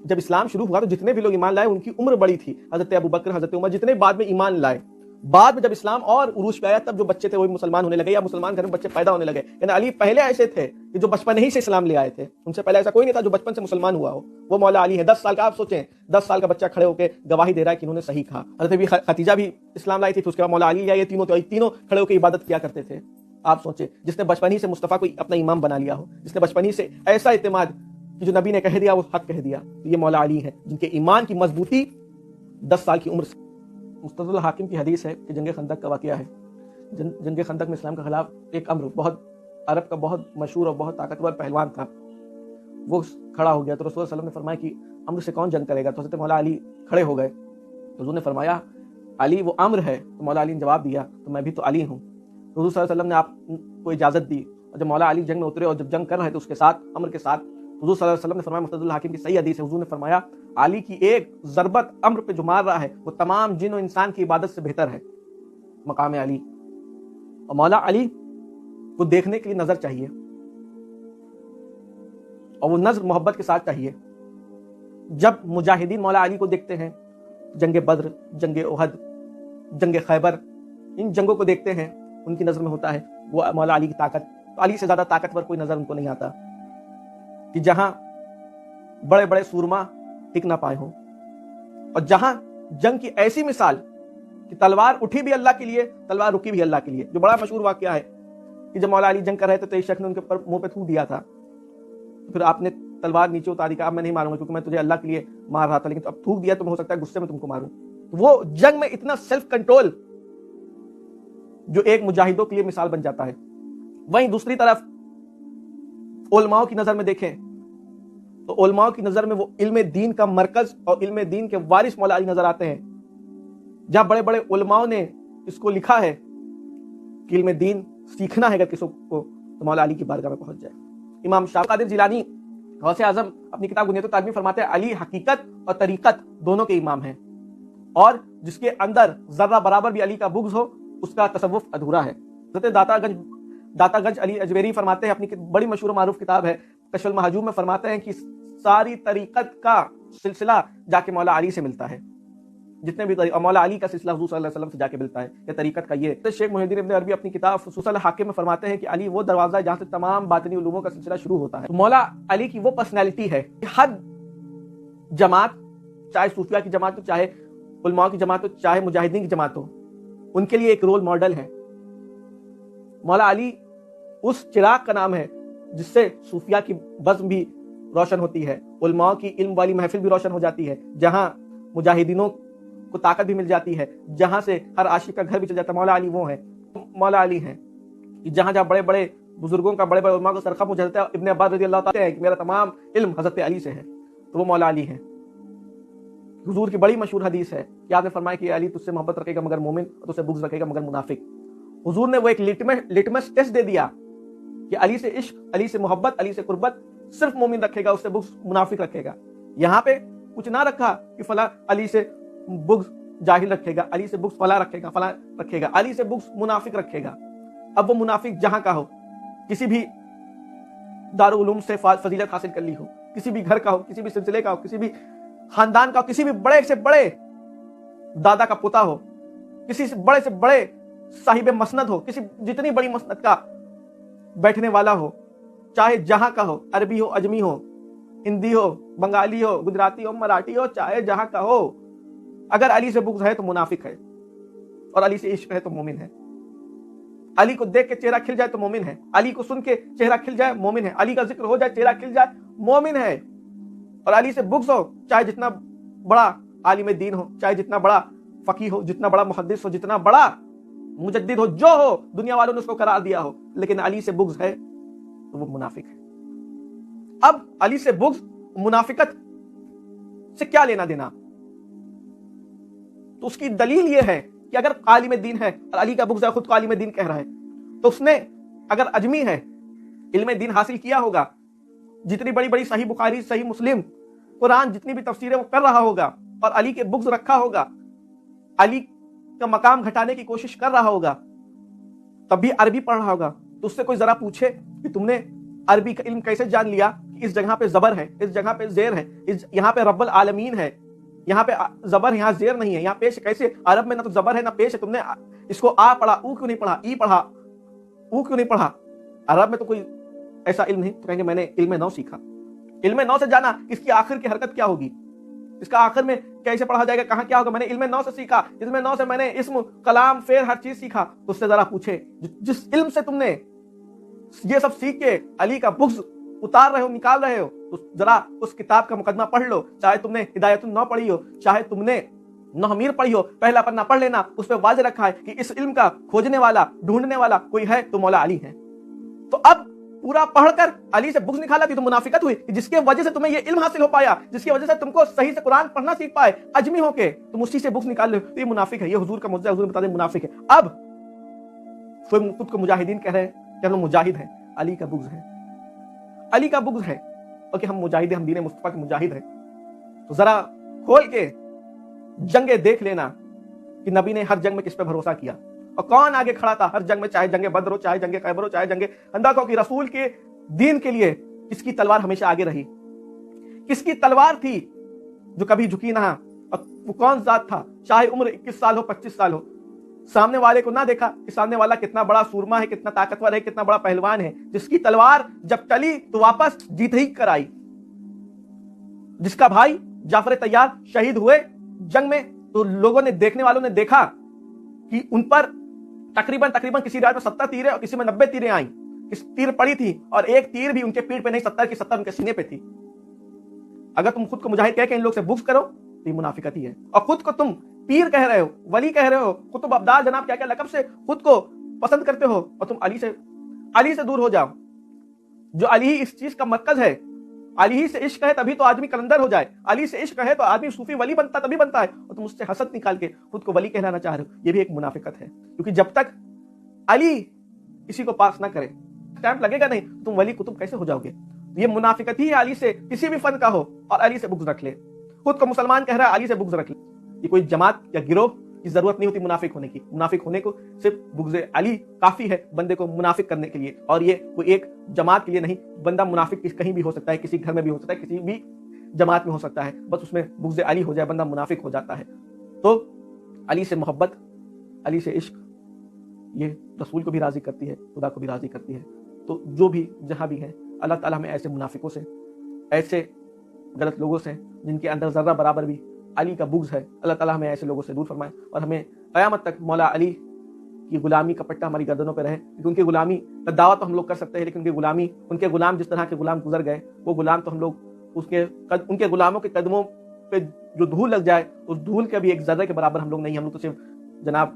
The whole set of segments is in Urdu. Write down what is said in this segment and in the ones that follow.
جب اسلام شروع ہوا تو جتنے بھی لوگ ایمان لائے ان کی عمر بڑی تھی، حضرت ابو بکر، حضرت عمر، جتنے بعد میں ایمان لائے. بعد میں جب اسلام اور عروج پہ آیا تب جو بچے تھے وہ مسلمان ہونے لگے، یا مسلمان گھر میں بچے پیدا ہونے لگے. یعنی علی پہلے ایسے تھے کہ جو بچپن ہی سے اسلام لے آئے تھے، ان سے پہلے ایسا کوئی نہیں تھا جو بچپن سے مسلمان ہوا ہو. وہ مولا علی ہے. 10 سال کا، آپ سوچیں 10 سال کا بچہ کھڑے ہو کے گواہی دے رہا ہے کہ انہوں نے صحیح کہا. حضرت خدیجہ بھی اسلام لائی تھی، پھر اس کے بعد مولا علی یا یہ تینوں کھڑے ہو کے عبادت کیا کرتے تھے. آپ سوچیں جس نے بچپن ہی سے مصطفیٰ کو اپنا امام بنا لیا ہو، جس نے بچپن ہی سے ایسا اعتماد کہ جو نبی نے کہہ دیا وہ حق کہہ دیا، تو یہ مولا علی ہے جن کے ایمان کی مضبوطی 10 سال کی عمر سے. مستدرک الحاکم کی حدیث ہے کہ جنگ خندق کا واقعہ ہے. جنگ خندق میں اسلام کے خلاف ایک امر، بہت عرب کا بہت مشہور اور بہت طاقتور پہلوان تھا، وہ کھڑا ہو گیا. تو رسول اللہ علیہ وسلم نے فرمایا کہ امر سے کون جنگ کرے گا؟ تو حضرت مولا علی کھڑے ہو گئے. حضور نے فرمایا علی وہ امر ہے. تو مولا علی نے جواب دیا تو میں بھی تو علی ہوں. حضور صلی اللہ علیہ وسلم نے آپ کو اجازت دی، اور جب مولا علی جنگ میں اترے اور جب جنگ کر رہے تھے اس کے ساتھ امر کے ساتھ، حضور صلی اللہ علیہ وسلم نے فرمایا، مستدرک الحاکم کی صحیح حدیث ہے، حضور نے فرمایا علی کی ایک ضربت امر پہ جو مار رہا ہے وہ تمام جن و انسان کی عبادت سے بہتر ہے. مقام علی. اور مولا علی کو دیکھنے کے لیے نظر چاہیے، اور وہ نظر محبت کے ساتھ چاہیے. جب مجاہدین مولا علی کو دیکھتے ہیں، جنگ بدر، جنگ احد، جنگ خیبر، ان جنگوں کو دیکھتے ہیں، ان کی نظر میں ہوتا ہے وہ مولا علی کی طاقت. تو علی سے زیادہ طاقتور کوئی نظر ان کو نہیں آتا کہ جہاں بڑے بڑے سورما ٹک نہ پائے ہوں، اور جہاں جنگ کی ایسی مثال کہ تلوار اٹھی بھی اللہ کے لیے، تلوار رکی بھی اللہ کے لیے. جو بڑا مشہور واقعہ ہے کہ جب مولا علی جنگ کر رہے تھے تو ایک شخص نے ان کے اوپر منہ پہ تھوک دیا تھا، پھر آپ نے تلوار نیچے اتاری، کہا اب میں نہیں ماروں گا کیونکہ میں تجھے اللہ کے لیے مار رہا تھا، لیکن اب تھوک دیا تو ہو سکتا ہے غصے میں تم کو ماروں. وہ جنگ میں اتنا سیلف کنٹرول جو ایک مجاہدوں کے لیے مثال بن جاتا ہے. وہیں دوسری طرف علماء کی نظر میں دیکھیں تو علماء کی نظر میں وہ علم دین کا مرکز اور علم دین کے وارث مولا علی نظر آتے ہیں. جہاں بڑے بڑے علماء نے اس کو لکھا ہے کہ علم دین سیکھنا ہے اگر کسی کو تو مولا علی کی بارگاہ میں پہنچ جائے. امام شاہ قادر جیلانی غوث اعظم اپنی کتاب بنیاد التعظیم فرماتے ہیں علی حقیقت اور طریقت دونوں کے امام ہیں، اور جس کے اندر ذرہ برابر بھی علی کا بغض ہو اس کا تصوف ادھورا ہے. حضرت داتا گنج علی اجویری فرماتے ہیں، اپنی بڑی مشہور معروف کتاب ہے کشف المحجوب میں فرماتے ہیں کہ ساری طریقت کا سلسلہ جا کے مولا علی سے ملتا ہے. جتنے بھی مولا علی کا سلسلہ حضور صلی اللہ علیہ وسلم سے جا کے ملتا ہے یہ طریقت کا. یہ شیخ محی الدین ابن عربی اپنی کتاب فصوص الحاکم میں فرماتے ہیں کہ علی وہ دروازہ ہے جہاں سے تمام باطنی علوموں کا سلسلہ شروع ہوتا ہے. تو مولا علی کی وہ پرسنالٹی ہے کہ ہر جماعت، چاہے صوفیہ کی جماعت ہو، چاہے علماء کی جماعت ہو، چاہے مجاہدین کی جماعت ہو، ان کے لیے ایک رول ماڈل ہے. مولا علی اس چراغ کا نام ہے جس سے صوفیہ کی بزم بھی روشن ہوتی ہے، علماء کی علم والی محفل بھی روشن ہو جاتی ہے، جہاں مجاہدینوں کو طاقت بھی مل جاتی ہے، جہاں سے ہر عاشق کا گھر بھی چل جاتا ہے. مولا علی وہ ہیں، مولا علی ہیں کہ جہاں جہاں بڑے بڑے بزرگوں کا، بڑے بڑے علماء کا سرخم ہو جاتا ہے. ابن عباس رضی اللہ تعالیٰ کہ میرا تمام علم حضرت علی سے ہے، تو وہ مولا علی ہیں. حضور کی بڑی مشہور حدیث ہے کہ آپ نے فرمایا کہ علی تجھ سے محبت رکھے گا مگر مومن، اور تجھ سے بغض رکھے گا مگر منافق. حضور نے وہ ایک لٹمس ٹیسٹ دے دیا کہ علی سے عشق، علی سے محبت، علی سے قربت صرف مومن رکھے گا، اس سے بغض منافق رکھے گا. یہاں پہ کچھ نہ رکھا کہ فلاں علی سے بغض جاہل رکھے گا، علی سے بغض فلاں رکھے گا، فلاں رکھے گا، علی سے بغض منافق رکھے گا. اب وہ منافق جہاں کا ہو، کسی بھی دارالعلوم سے فضیلت حاصل کر لی ہو، کسی بھی گھر کا ہو، کسی بھی سلسلے کا ہو، کسی بھی خاندان کا ہو، کسی بھی بڑے سے بڑے دادا کا پوتا ہو، کسی سے بڑے صاحب مسند ہو، کسی جتنی بڑی مسند کا بیٹھنے والا ہو، چاہے جہاں کا ہو، عربی ہو، اجمی ہو، ہندی ہو، بنگالی ہو، گجراتی ہو، مراٹھی ہو، چاہے جہاں کا ہو، اگر علی سے بغض ہے تو منافق ہے، اور علی سے عشق ہے تو مومن ہے. علی کو دیکھ کے چہرہ کھل جائے تو مومن ہے، علی کو سن کے چہرہ کھل جائے مومن ہے، علی کا ذکر ہو جائے چہرہ کھل جائے مومن ہے. اور علی سے بغض ہو، چاہے جتنا بڑا عالم دین ہو، چاہے جتنا بڑا فقیہ ہو، جتنا بڑا محدث ہو، جتنا بڑا مجدد ہو، جو ہو، دنیا والوں نے اس کو قرار دیا ہو، لیکن علی سے بغض ہے تو وہ منافق ہے. اب علی سے بغض منافقت سے کیا لینا دینا؟ تو اس کی دلیل یہ ہے کہ اگر عالم دین ہے اور علی کا بغض ہے، خود کو عالم دین کہہ رہا ہے، تو اس نے اگر اجمی ہے، علم دین حاصل کیا ہوگا، جتنی بڑی بڑی صحیح بخاری، صحیح مسلم، قرآن، جتنی بھی تفسیریں وہ کر رہا ہوگا، اور علی کے بغض رکھا ہوگا، علی کا مقام گھٹانے کی کوشش کر رہا ہوگا، تب بھی عربی پڑھ رہا ہوگا، تو اس سے کوئی ذرا پوچھے کہ تم نے عربی کا علم کیسے جان لیا کہ اس جگہ پہ زبر ہے, اس جگہ پہ زیر ہے, یہاں پہ رب العالمین ہے, یہاں پہ زبر, یہاں زیر نہیں ہے, یہاں پیش کیسے؟ عرب میں نہ تو زبر ہے نہ پیش ہے, تم نے اس کو آ پڑھا, او کیوں نہیں پڑھا, ای پڑھا, او کیوں نہیں پڑھا؟ عرب میں تو کوئی ایسا علم نہیں. تو کہیں گے میں نے علم نو سیکھا. علم نو سے جانا اس کی آخر کی حرکت کیا ہوگی, اس کا آخر میں کیسے پڑھا جائے گا, کہاں کیا ہوگا. میں نے علم نو سے سیکھا, علم نو سے میں نے اسم, کلام, فعل, ہر چیز سیکھا. تو اس سے ذرا پوچھے جس علم سے تم نے یہ سب سیکھ کے علی کا بغض اتار رہے ہو, نکال رہے ہو, تو ذرا اس کتاب کا مقدمہ پڑھ لو. چاہے تم نے ہدایت النو پڑھی ہو, چاہے تم نے نحمیر پڑھی ہو, پہلا پنہ پڑھ لینا. اس پہ واضح رکھا ہے کہ اس علم کا کھوجنے والا, ڈھونڈنے والا کوئی ہے تو مولا علی ہے. تو اب پورا پڑھ کر علی سے بغض نکالا تھی تو منافقت ہوئی. جس کی وجہ سے تمہیں یہ علم حاصل ہو پایا, جس کی وجہ سے تم کو صحیح سے قرآن پڑھنا سیکھ پائے اجمی ہو کے, تم اسی سے بغض نکال لے, تو یہ منافق ہے. یہ حضور کا معجزہ, حضور بتا دیں منافق ہے. اب خود کو مجاہدین کہہ رہے ہیں کہ ہم مجاہد ہیں. علی کا بغض ہے, علی کا بغض ہے, اور کہ ہم مجاہد ہیں, ہم دین مصطفیٰ کے مجاہد ہیں. تو ذرا کھول کے جنگیں دیکھ لینا کہ نبی نے ہر جنگ میں کس پہ بھروسہ کیا اور کون آگے کھڑا تھا ہر جنگ میں, چاہے جنگ بدر ہو, چاہے جنگ خیبر ہو, چاہے جنگ خندق ہو. کہ رسول کے دین کے لیے کس کی تلوار ہمیشہ آگے رہی, کس کی تلوار تھی جو کبھی جھکی نہ, اور وہ کون ذات تھا, چاہے عمر 21 سال ہو, 25 سال ہو, سامنے والے کو نہ دیکھا کہ سامنے والا کتنا بڑا سورما ہے, کتنا طاقتور ہے, کتنا بڑا پہلوان ہے, جس کی تلوار جب چلی تو واپس جیت ہی کر آئی, جس کا بھائی جعفر طیار شہید ہوئے جنگ میں, تو لوگوں نے, دیکھنے والوں نے دیکھا کہ ان پر تقریباً کسی روایت میں 70 تیریں اور کسی میں 90 تیریں آئیں. کس تیر پڑی تھی اور ایک تیر بھی ان کے پیٹ پہ نہیں, 70 کی 70 ان کے سینے پہ تھی. اگر تم خود کو مجاہد کہہ کے ان لوگ سے بغض کرو تو یہ منافقت ہی ہے. اور خود کو تم پیر کہہ رہے ہو, ولی کہہ رہے ہو, قطب ابدال جناب کیا کیا لقب سے خود کو پسند کرتے ہو, اور تم علی سے دور ہو جاؤ. جو علی ہی اس چیز کا مرکز ہے, علی ہی سے عشق ہے تبھی تو آدمی کلندر ہو جائے, علی سے عشق ہے تو آدمی صوفی ولی بنتا تبھی بنتا ہے, اور تم اس سے حسد نکال کے خود کو ولی کہلانا چاہ رہے ہو. یہ بھی ایک منافقت ہے, کیونکہ جب تک علی کسی کو پاس نہ کرے, ٹائم لگے گا نہیں, تم ولی قطب کیسے ہو جاؤ گے؟ یہ منافقت ہی ہے. علی سے کسی بھی فن کا ہو اور علی سے بغض رکھ لے, خود کو مسلمان کہہ رہا ہے, علی سے بغض رکھ لے. یہ کوئی جماعت یا گروہ کی ضرورت نہیں ہوتی منافق ہونے کی. منافق ہونے کو صرف بغض علی کافی ہے بندے کو منافق کرنے کے لیے, اور یہ کوئی ایک جماعت کے لیے نہیں. بندہ منافق کہیں بھی ہو سکتا ہے, کسی گھر میں بھی ہو سکتا ہے, کسی بھی جماعت میں ہو سکتا ہے, بس اس میں بغض علی ہو جائے بندہ منافق ہو جاتا ہے. تو علی سے محبت, علی سے عشق, یہ رسول کو بھی راضی کرتی ہے, خدا کو بھی راضی کرتی ہے. تو جو بھی جہاں بھی ہیں, اللہ تعالیٰ ہمیں ایسے منافقوں سے, ایسے غلط لوگوں سے جن کے اندر ذرہ برابر بھی علی کا بغض ہے, اللہ تعالیٰ ہمیں ایسے لوگوں سے دور فرمائے, اور ہمیں قیامت تک مولا علی کی غلامی کا پٹا ہماری گردنوں پہ رہے. کیونکہ ان کی غلامی کا دعویٰ تو ہم لوگ کر سکتے ہیں, لیکن ان کے غلام جس طرح کے غلام گزر گئے, وہ غلام تو ہم لوگ ان کے غلاموں کے قدموں پہ جو دھول لگ جائے, اس دھول کے بھی ایک ذرے کے برابر ہم لوگ نہیں. ہم لوگ تو صرف جناب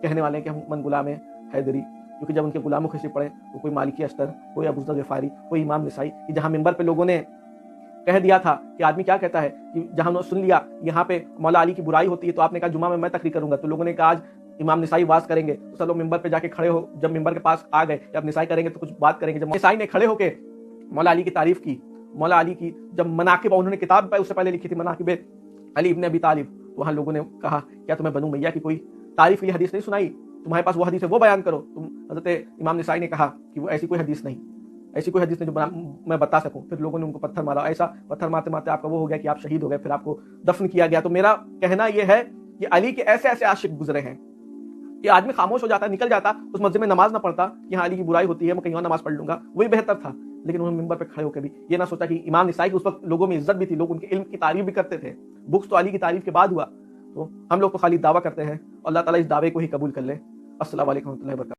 کہنے والے ہیں کہ ہم من غلام حیدری, کیونکہ جب ان کے غلاموں کے پڑے تو کوئی مالکی اشتر, کوئی ابو ذر غفاری, کوئی امام نسائی, کہ جہاں منبر پہ لوگوں نے کہہ دیا تھا کہ آدمی کیا کہتا ہے, کہ جہاں انہوں نے سن لیا یہاں پہ مولا علی کی برائی ہوتی ہے, تو آپ نے کہا جمعہ میں تقریر کروں گا, تو لوگوں نے کہا آج امام نسائی واز کریں گے, تو سب لوگ ممبر پہ جا کے کھڑے ہو, جب ممبر کے پاس آ گئے, جب نسائی کریں گے تو کچھ بات کریں گے. جب نسائی نے کھڑے ہو کے مولا علی کی تعریف کی, مولا علی کی جب مناقب, انہوں نے کتاب پہ اس سے پہلے لکھی تھی مناقب علی ابن ابی طالب, تو وہاں لوگوں نے کہا کیا تمہیں بنو میاں کی کوئی تعریف کے لیے حدیث نہیں سنائی, تمہارے پاس وہ حدیث ہے وہ بیان کرو. حضرت امام نسائی نے کہا کہ وہ ایسی کوئی حدیث نہیں جو میں بتا سکوں. پھر لوگوں نے ان کو پتھر مارا, ایسا پتھر مارتے مارتے آپ کا وہ ہو گیا کہ آپ شہید ہو گئے, پھر آپ کو دفن کیا گیا. تو میرا کہنا یہ ہے کہ علی کے ایسے عاشق گزرے ہیں کہ آدمی خاموش ہو جاتا, نکل جاتا, اس مسجد میں نماز نہ پڑھتا کہ ہاں علی کی برائی ہوتی ہے, میں کہیں اور نماز پڑھ لوں گا, وہی بہتر تھا. لیکن انہوں نے ممبر پہ کھڑے ہو کے بھی یہ نہ سوچا کہ امام نسائی کی اس وقت لوگوں میں عزت بھی تھی, لوگ ان کے علم کی تعریف بھی کرتے تھے. بغض تو علی کی تعریف کے بعد ہوا. تو ہم لوگ تو خالی دعویٰ کرتے ہیں, اور اللہ تعالیٰ اس دعوے کو ہی قبول کر لے. السلام علیکم و رحمۃ اللہ وبرکاتہ.